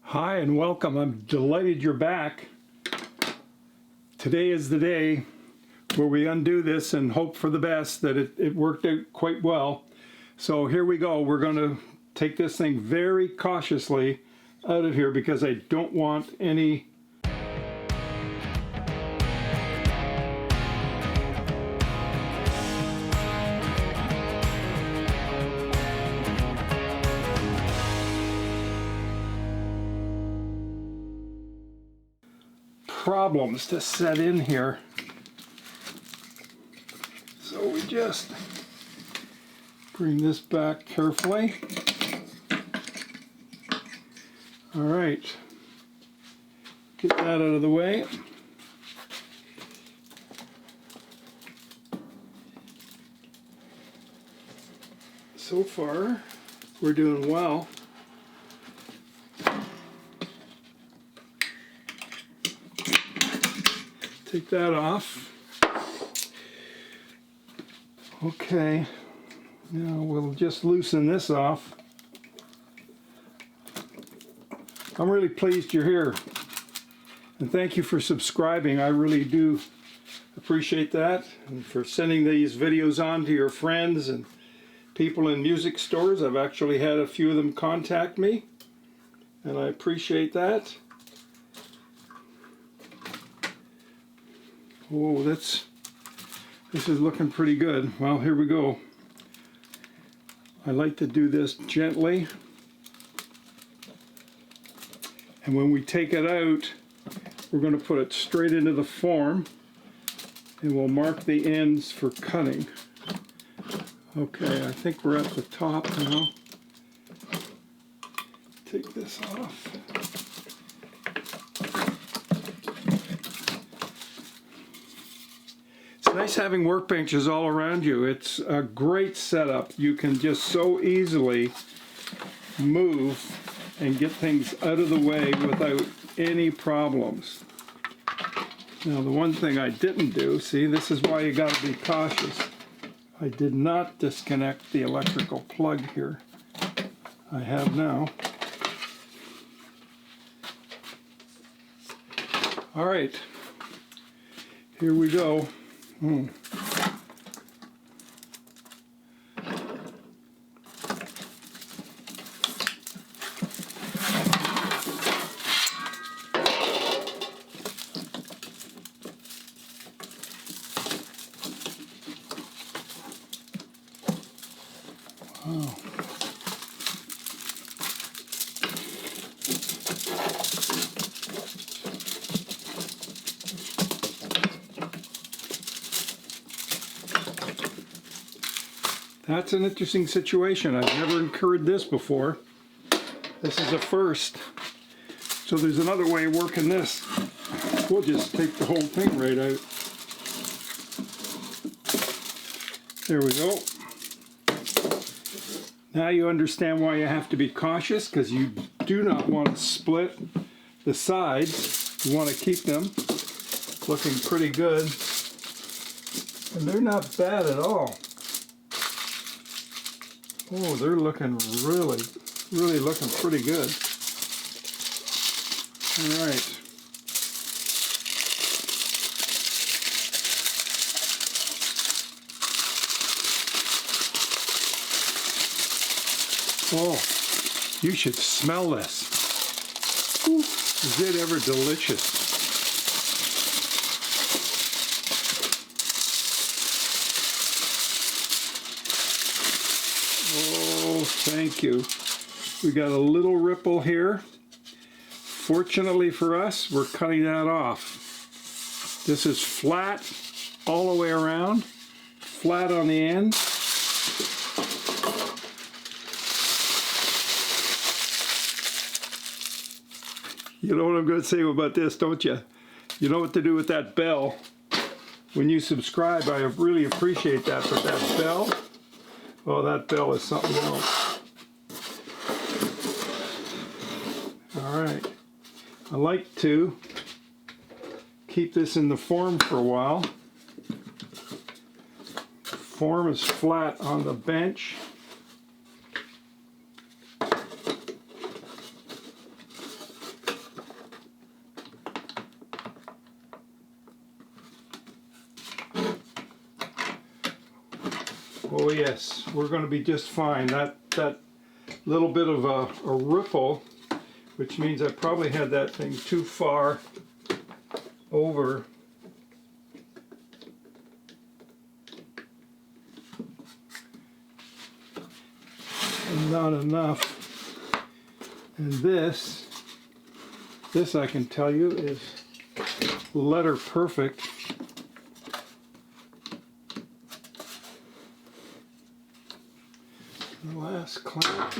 Hi and welcome. I'm delighted you're back. Today is the day where we undo this and hope for the best that it worked out quite well. So here we go. We're going to take this thing very cautiously out of here because I don't want any problems to set in here. So we just bring this back carefully. All right, get that out of the way. So far, we're doing well. Take that off. Okay, now we'll just loosen this off. I'm really pleased you're here, and thank you for subscribing. I really do appreciate that, and for sending these videos on to your friends and people in music stores. I've actually had a few of them contact me, and I appreciate that. Oh, this is looking pretty good. Well, here we go. I like to do this gently. And when we take it out, we're going to put it straight into the form, and we'll mark the ends for cutting. Okay, I think we're at the top now. Take this off. It's nice having workbenches all around you. It's a great setup. You can just so easily move and get things out of the way without any problems. Now, the one thing I didn't do, see, this is why you got to be cautious. I did not disconnect the electrical plug here. I have now. All right, here we go. Wow. That's an interesting situation. I've never incurred this before. This is a first. So there's another way of working this. We'll just take the whole thing right out. There we go. Now you understand why you have to be cautious, because you do not want to split the sides. You want to keep them looking pretty good. And they're not bad at all. Oh, they're looking really looking pretty good. All right. Oh, you should smell this. Ooh, is it ever delicious? Oh, thank you. We got a little ripple here. Fortunately for us, we're cutting that off. This is flat all the way around, flat on the end. You know what I'm going to say about this, don't you? You know what to do with that bell. When you subscribe, I really appreciate that, but that bell, oh, that bell is something else. All right. I like to keep this in the form for a while. Form is flat on the bench. Oh yes, we're going to be just fine. That little bit of a ripple, which means I probably had that thing too far over. And not enough. And this I can tell you is letter perfect. The last clamp.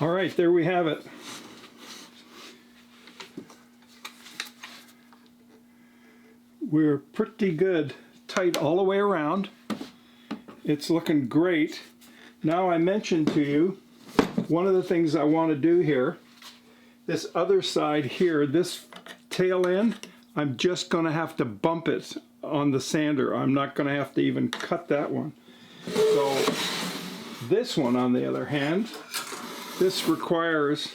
All right, there we have it. We're pretty good, tight all the way around. It's looking great. Now I mentioned to you, one of the things I want to do here, this other side here, this tail end, I'm just going to have to bump it on the sander. I'm not going to have to even cut that one. So this one, on the other hand, this requires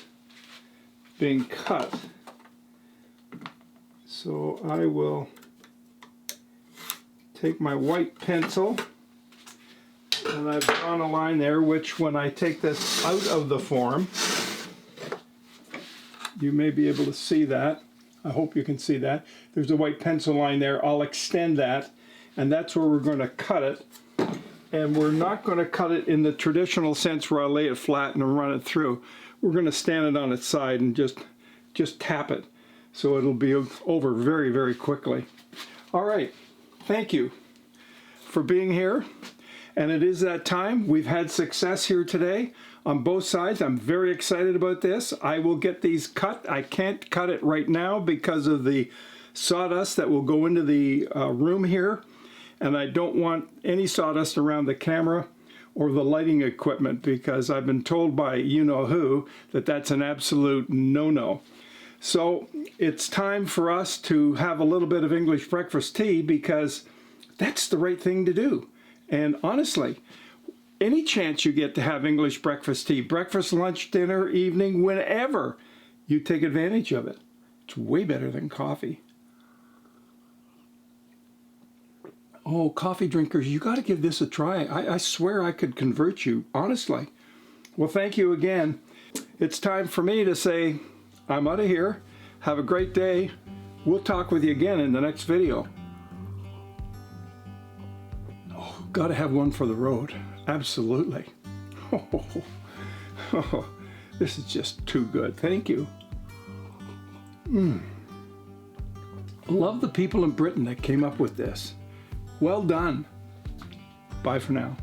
being cut. So I will take my white pencil, and I've drawn a line there, which when I take this out of the form, you may be able to see that. I hope you can see that. There's a white pencil line there. I'll extend that, and that's where we're going to cut it. And we're not going to cut it in the traditional sense where I lay it flat and run it through. We're going to stand it on its side and just tap it, so it'll be over very, very quickly. All right, thank you for being here. And it is that time. We've had success here today on both sides. I'm very excited about this. I will get these cut. I can't cut it right now because of the sawdust that will go into the room here. And I don't want any sawdust around the camera or the lighting equipment, because I've been told by you-know-who that that's an absolute no-no. So it's time for us to have a little bit of English breakfast tea, because that's the right thing to do. And honestly, any chance you get to have English breakfast tea, breakfast, lunch, dinner, evening, whenever, you take advantage of it. It's way better than coffee. Oh, coffee drinkers, you got to give this a try. I swear I could convert you, honestly. Well, thank you again. It's time for me to say I'm out of here. Have a great day. We'll talk with you again in the next video. Oh, got to have one for the road. Absolutely. Oh, this is just too good. Thank you. Love the people in Britain that came up with this. Well done. Bye for now.